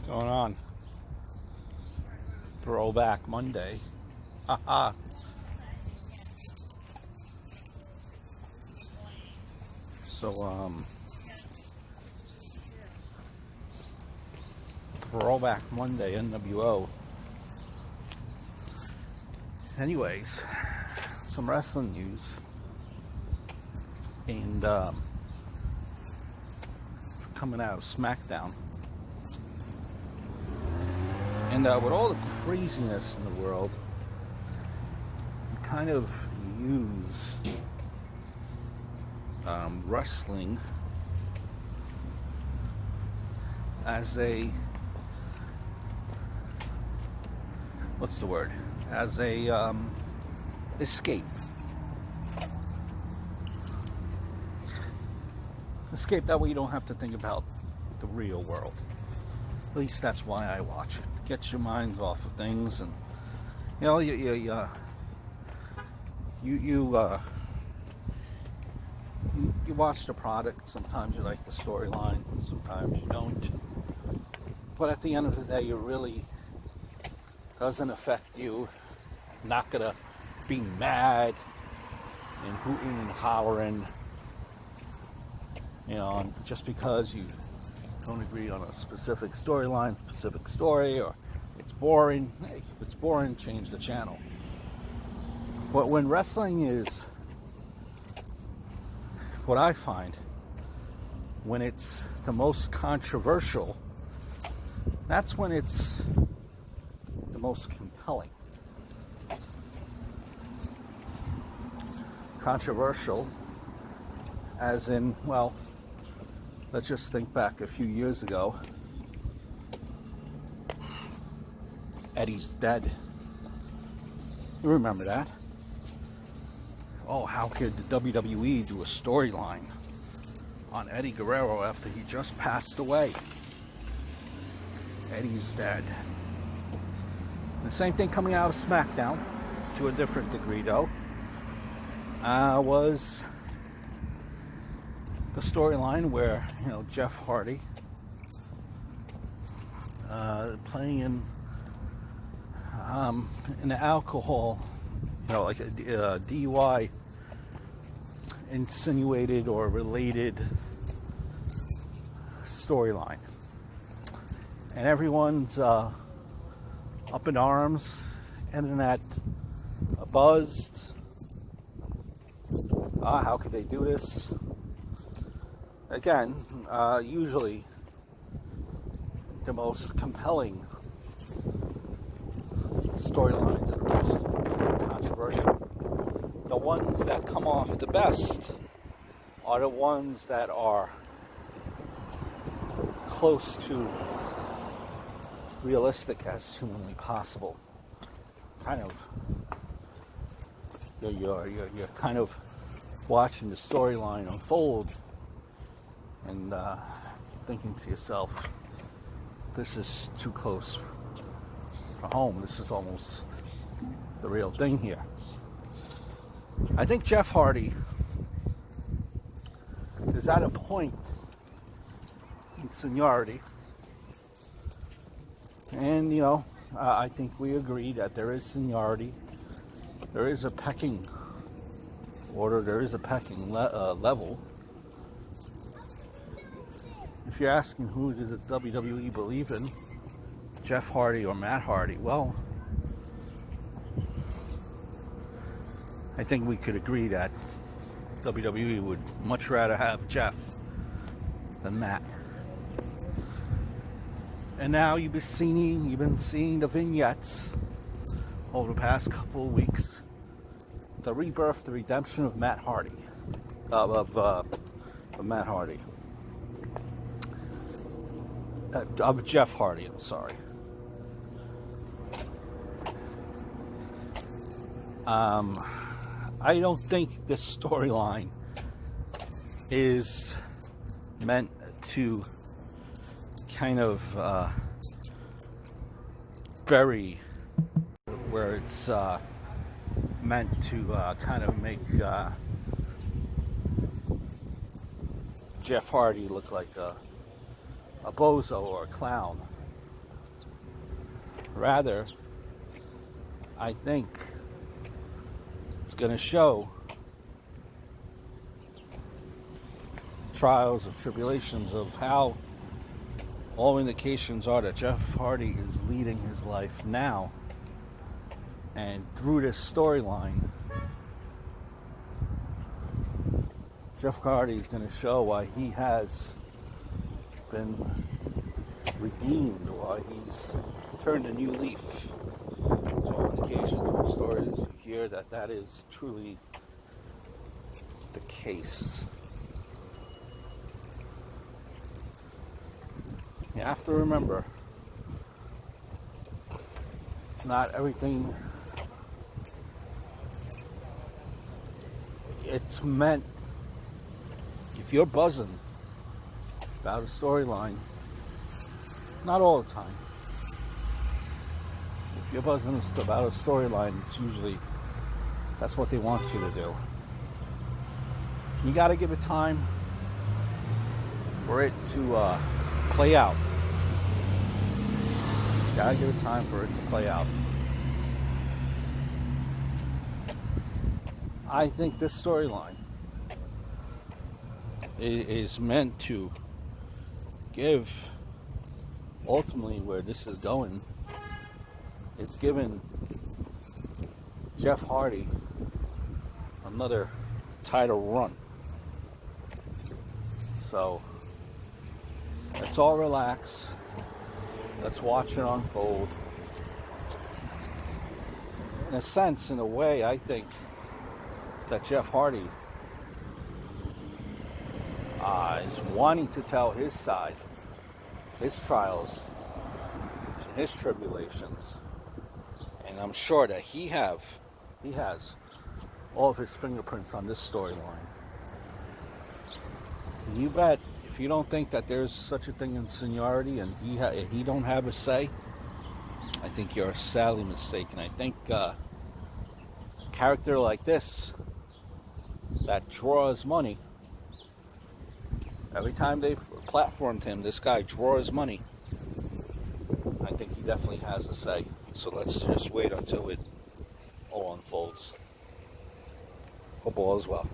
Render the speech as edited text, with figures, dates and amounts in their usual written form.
What's going on? Throwback Monday. Haha. So, Throwback Monday, NWO. Anyways, some wrestling news. And, coming out of SmackDown. And with all the craziness in the world, we kind of use wrestling as a, what's the word? As a escape. Escape, that way you don't have to think about the real world. At least that's why I watch it. Get your minds off of things, and you know, you watch the product. Sometimes you like the storyline, sometimes you don't. But at the end of the day, it really doesn't affect you. Not gonna be mad and hooting and hollering, you know, just because you don't agree on a specific storyline, specific story, or it's boring. Hey, if it's boring, change the channel. But when wrestling is, what I find, when it's the most controversial, that's when it's the most compelling. Controversial, as in, well, let's just think back a few years ago. Eddie's dead. You remember that? Oh, how could the WWE do a storyline on Eddie Guerrero after he just passed away? Eddie's dead. And the same thing coming out of SmackDown, to a different degree though, was the storyline where, you know, Jeff Hardy playing in an alcohol, you know, like a DUI insinuated or related storyline, and everyone's up in arms, internet buzzed. How could they do this? Again, usually the most compelling storylines are the most controversial. The ones that come off the best are the ones that are close to realistic as humanly possible. Kind of, you're kind of watching the storyline unfold and thinking to yourself, this is too close for home. This is almost the real thing here. I think Jeff Hardy is at a point in seniority, and you know, I think we agree that there is seniority, there is a pecking order, there is a pecking level. If you're asking who does the WWE believe in, Jeff Hardy or Matt Hardy, well, I think we could agree that WWE would much rather have Jeff than Matt. And now you've been seeing the vignettes over the past couple of weeks, the rebirth, the redemption of Matt Hardy, of Matt Hardy. Of Jeff Hardy, I'm sorry. I don't think this storyline is meant to kind of bury, where it's meant to kind of make Jeff Hardy look like a bozo or a clown. Rather, I think it's going to show trials of tribulations of how all indications are that Jeff Hardy is leading his life now. And through this storyline, Jeff Hardy is going to show why he has been redeemed, why he's turned a new leaf. There's all indications, all stories you hear that is truly the case. You have to remember, not everything it's meant. If you're buzzing about a storyline, not all the time. If you're buzzing about a storyline, it's usually that's what they want you to do. You got to give it time for it to play out. You got to give it time for it to play out. I think this storyline is meant to give, ultimately where this is going, it's given Jeff Hardy another title run. So let's all relax. Let's watch it unfold. In a sense, in a way, I think that Jeff Hardy is wanting to tell his side, his trials, and his tribulations, and I'm sure that he has all of his fingerprints on this storyline. You bet, if you don't think that there's such a thing in seniority and he don't have a say, I think you're sadly mistaken. I think a character like this that draws money, every time they've platformed him, this guy draws money. I think he definitely has a say. So let's just wait until it all unfolds. Hope all is well.